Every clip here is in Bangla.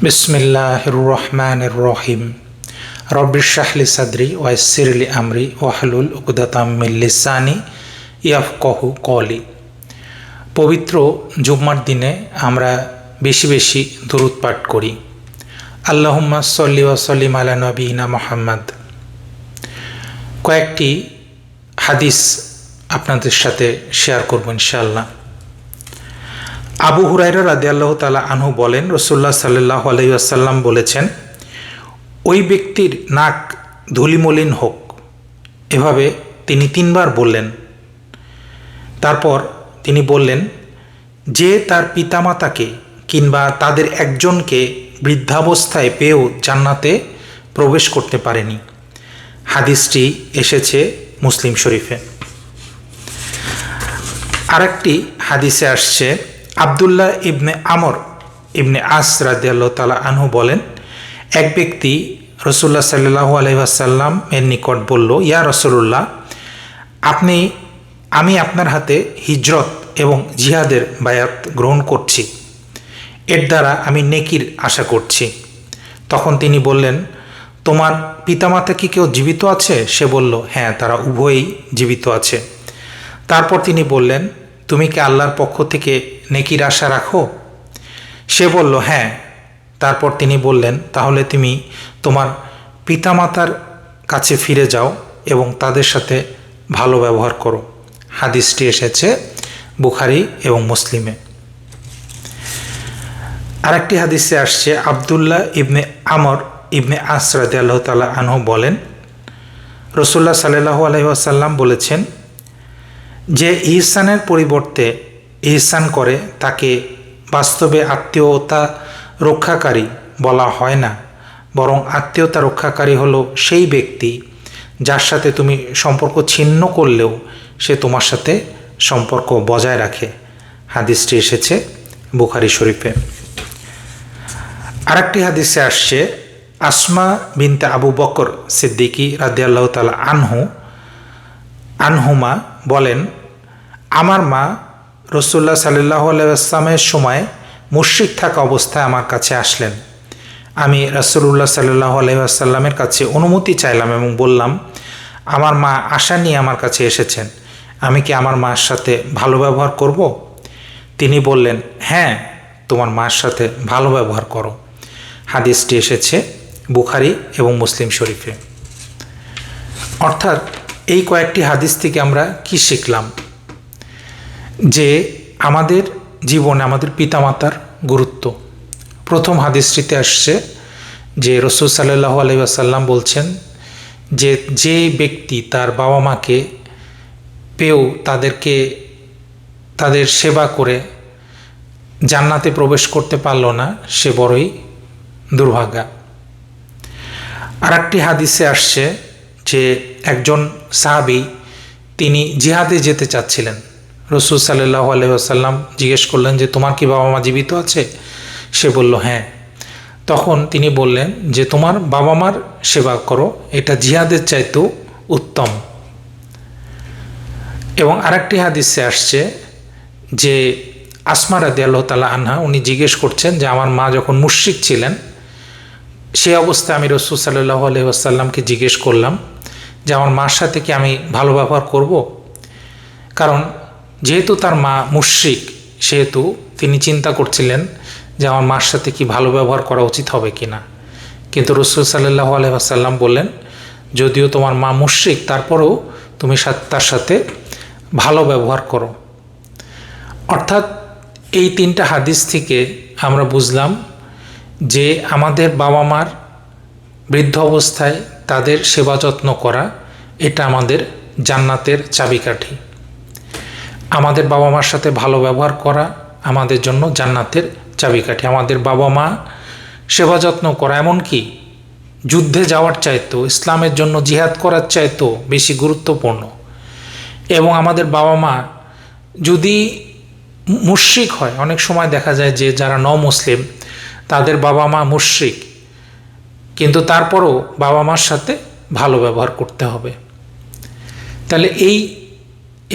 বিসমিল্লাহির রহমানির রহিম। রব্বি ইশরাহ লি সাদরি ওয়া ইয়াসসির লি আমরি ওয়াহলুল উকদাতাম মিন লিসানি ইয়াফকাহু কওলি। পবিত্র জুম্মার দিনে আমরা বেশি বেশি দুরূদ পাঠ করি। আল্লাহুম্মা সাল্লি ওয়া সাল্লিম আলা নবিয়িনা মুহাম্মদ। কয়েকটি হাদিস আপনাদের সাথে শেয়ার করব ইনশাআল্লাহ। আবু হুরায়রা রাদিয়াল্লাহু তাআলা আনহু বলেন, রাসূলুল্লাহ সাল্লাল্লাহু আলাইহি ওয়াসাল্লাম বলেছেন, ওই ব্যক্তির নাক ধুলিমলিন হোক। এভাবে তিনি 3 বার বললেন। তারপর তিনি বললেন, যে তার পিতামাতাকে কিংবা তাদের একজনকে বৃদ্ধাবস্থায় পেয়েও জান্নাতে প্রবেশ করতে পারেনি। হাদিসটি এসেছে মুসলিম শরীফে। আরেকটি হাদিসে আসছে, আবদুল্লাহ ইবনে আমর ইবনে আস রাদিয়াল্লাহু তাআলা আনহু বলেন, এক ব্যক্তি রাসূলুল্লাহ সাল্লাল্লাহু আলাইহি ওয়াসাল্লাম এর নিকট বলল, ইয়া রাসূলুল্লাহ, আমি আপনার হাতে হিজরত এবং জিহাদের বায়াত গ্রহণ করছি, এর দ্বারা আমি নেকির আশা করছি। তখন তিনি বললেন, তোমার পিতামাতা কি কেউ জীবিত আছে? সে বলল, হ্যাঁ, তারা উভয়ই জীবিত আছে। তারপর তিনি বললেন, তুমি কি আল্লাহর পক্ষ থেকে নেকির আশা রাখো? সে বলল, হ্যাঁ। তারপর তিনি বললেন, তাহলে তুমি তোমার পিতামাতার কাছে ফিরে যাও এবং তাদের সাথে ভালো ব্যবহার করো। হাদিসটি এসেছে বুখারী এবং মুসলিমে। আরেকটি হাদিসে আসছে, আবদুল্লাহ ইবনে আমর ইবনে আস রাদিয়াল্লাহু তাআলা আনহু বলেন, রাসূলুল্লাহ সাল্লাল্লাহু আলাইহি ওয়াসাল্লাম বলেছেন, যে ইহসানের পরিবর্তে ইহসান করে তাকে বাস্তবে আত্মীয়তা রক্ষাকারী বলা হয় না, বরং আত্মীয়তা রক্ষাকারী হলো সেই ব্যক্তি যার সাথে তুমি সম্পর্ক ছিন্ন করলেও সে তোমার সাথে সম্পর্ক বজায় রাখে। হাদিসটি এসেছে বুখারী শরীফে। আরেকটি হাদিসে আসছে, আসমা বিনতে আবু বকর সিদ্দিকী রাদিয়াল্লাহু তাআলা আনহুমা বলেন, আমার মা রাসূলুল্লাহ সাল্লাল্লাহু আলাইহি ওয়াসাল্লামের সময় মুশরিক থাকা অবস্থায় আমার কাছে আসলেন। আমি রাসূলুল্লাহ সাল্লাল্লাহু আলাইহি ওয়াসাল্লামের কাছে অনুমতি চাইলাম এবং বললাম, আমার মা আশা নিয়ে আমার কাছে এসেছেন, আমি কি আমার মার সাথে ভালো ব্যবহার করব? তিনি বললেন, হ্যাঁ, তোমার মার সাথে ভালো ব্যবহার করো। হাদিসটি এসেছে বুখারী এবং মুসলিম শরীফে। অর্থাৎ এই কয়েকটি হাদিস থেকে আমরা কি শিখলাম? যে আমাদের জীবনে আমাদের পিতামাতার গুরুত্ব। প্রথম হাদিসটিতে আসছে যে রাসূল সাল্লাল্লাহু আলাইহি ওয়াসাল্লাম বলছেন যে যে ব্যক্তি তার বাবা মাকে পেয়েও তাদের সেবা করে জান্নাতে প্রবেশ করতে পারল না, সে বড়ই দুর্ভাগা। আরেকটি হাদিসে আসছে যে একজন সাহাবী তিনি জিহাদে যেতে চাচ্ছিলেন। রাসূল সাল্লাল্লাহু আলাইহি ওয়াসাল্লাম জিজ্ঞেস করলেন যে তোমার কি বাবা মা জীবিত আছে? সে বলল, হ্যাঁ। তখন তিনি বললেন যে তোমার বাবা মার সেবা করো, এটা জিহাদের চাইতেও উত্তম। এবং আরেকটি হাদিসে আসছে যে আসমা রাদিয়াল্লাহু তাআলা আনহা উনি জিজ্ঞেস করছেন যে আমার মা যখন মুশরিক ছিলেন সেই অবস্থায় আমি রাসূল সাল্লাল্লাহু আলাইহি ওয়াসাল্লামকে জিজ্ঞেস করলাম যে আমার মার সাথে কি আমি ভালো ব্যবহার করব? কারণ যেহেতু তার মা মুশরিক সেহেতু তিনি চিন্তা করছিলেন যে আমার মার সাথে কি ভালো ব্যবহার করা উচিত হবে কি না। কিন্তু রাসূল সাল্লাল্লাহু আলাইহি ওয়াসাল্লাম বললেন, যদিও তোমার মা মুশরিক তারপরেও তুমি তার সাথে ভালো ব্যবহার করো। অর্থাৎ এই 3টা হাদিস থেকে আমরা বুঝলাম যে আমাদের বাবা মার বৃদ্ধ অবস্থায় তাদের সেবা যত্ন করা এটা আমাদের জান্নাতের চাবিকাঠি। আমাদের বাবা মার সাথে ভালো ব্যবহার করা আমাদের জন্য জান্নাতের চাবিকাঠি। আমাদের বাবা মা সেবা যত্ন করা, এমনকি যুদ্ধে যাওয়ার চাইতেও, ইসলামের জন্য জিহাদ করার চাইতেও বেশি গুরুত্বপূর্ণ। এবং আমাদের বাবা মা যদি মুশরিক হয়, অনেক সময় দেখা যায় যে যারা মুসলিম তাদের বাবা মা মুশরিক, কিন্তু তারপরও বাবা মার সাথে ভালো ব্যবহার করতে হবে। তাহলে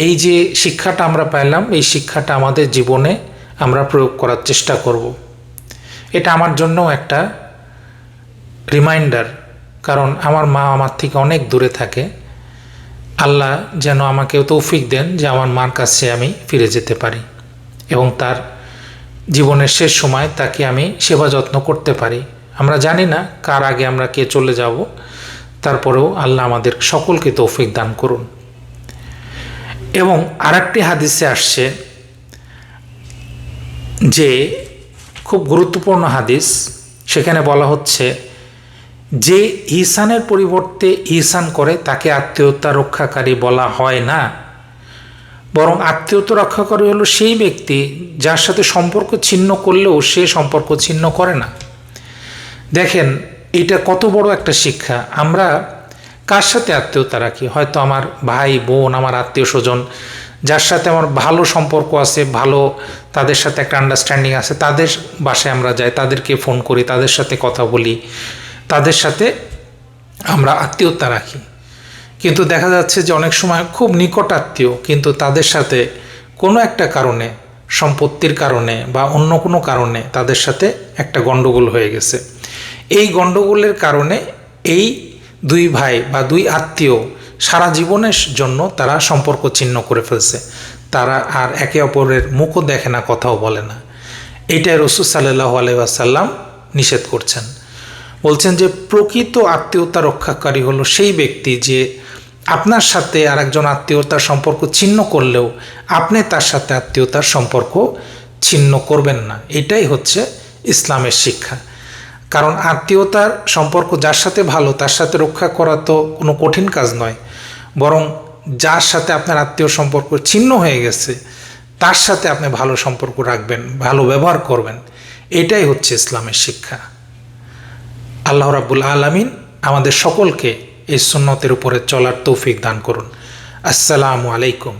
এই যে শিক্ষাটা আমরা পেলাম, এই শিক্ষাটা আমাদের জীবনে আমরা প্রয়োগ করার চেষ্টা করব। এটা আমার জন্যও একটা রিমাইন্ডার, কারণ আমার মা আমার থেকে অনেক দূরে থাকে। আল্লাহ যেন আমাকে তৌফিক দেন যে আমার মার কাছে আমি ফিরে যেতে পারি এবং তার জীবনের শেষ সময় তাকে আমি সেবা যত্ন করতে পারি। আমরা জানি না কার আগে আমরা কে চলে যাব, তারপরেও আল্লাহ আমাদের সকলকে তৌফিক দান করুন। এবং আরেকটি হাদিসে আসছে যে খুব গুরুত্বপূর্ণ হাদিস, সেখানে বলা হচ্ছে যে ইহসানের পরিবর্তে ইহসান করে তাকে আত্মীয়তা রক্ষাকারী বলা হয় না, বরং আত্মীয়তা রক্ষাকারী হলো সেই ব্যক্তি যার সাথে সম্পর্ক ছিন্ন করলেও সে সম্পর্ক ছিন্ন করে না। দেখেন এটা কত বড় একটা শিক্ষা। আমরা কার সাথে আত্মীয়তা রাখি? হয়তো আমার ভাই বোন, আমার আত্মীয় স্বজন যার সাথে আমার ভালো সম্পর্ক আছে, ভালো তাদের সাথে একটা আন্ডারস্ট্যান্ডিং আছে, তাদের বাসায় আমরা যাই, তাদেরকে ফোন করি, তাদের সাথে কথা বলি, তাদের সাথে আমরা আত্মীয়তা রাখি। কিন্তু দেখা যাচ্ছে যে অনেক সময় খুব নিকট আত্মীয়, কিন্তু তাদের সাথে কোনো একটা কারণে, সম্পত্তির কারণে বা অন্য কোনো কারণে তাদের সাথে একটা গণ্ডগোল হয়ে গেছে। এই গণ্ডগোলের কারণে এই দুই ভাই বা দুই আত্মীয় সারা জীবনের জন্য তারা সম্পর্ক ছিন্ন করে ফেলছে। তারা আর একে অপরের মুখও দেখে না, কথাও বলে না। এইটাই রাসূল সাল্লাল্লাহু আলাইহি ওয়াসাল্লাম নিষেধ করছেন। বলছেন যে প্রকৃত আত্মীয়তা রক্ষাকারী হলো সেই ব্যক্তি যে আপনার সাথে আর একজন আত্মীয়তার সম্পর্ক ছিন্ন করলেও আপনি তার সাথে আত্মীয়তার সম্পর্ক ছিন্ন করবেন না। এটাই হচ্ছে ইসলামের শিক্ষা। কারণ আত্মীয়তার সম্পর্ক যার সাথে ভালো তার সাথে রক্ষা করা তো কোনো কঠিন কাজ নয়, বরং যার সাথে আপনার আত্মীয় সম্পর্ক ছিন্ন হয়ে গেছে তার সাথে আপনি ভালো সম্পর্ক রাখবেন, ভালো ব্যবহার করবেন। এটাই হচ্ছে ইসলামের শিক্ষা। আল্লাহ রাব্বুল আলামিন আমাদের সকলকে এই সুন্নতের উপরে চলার তৌফিক দান করুন। আসসালামু আলাইকুম।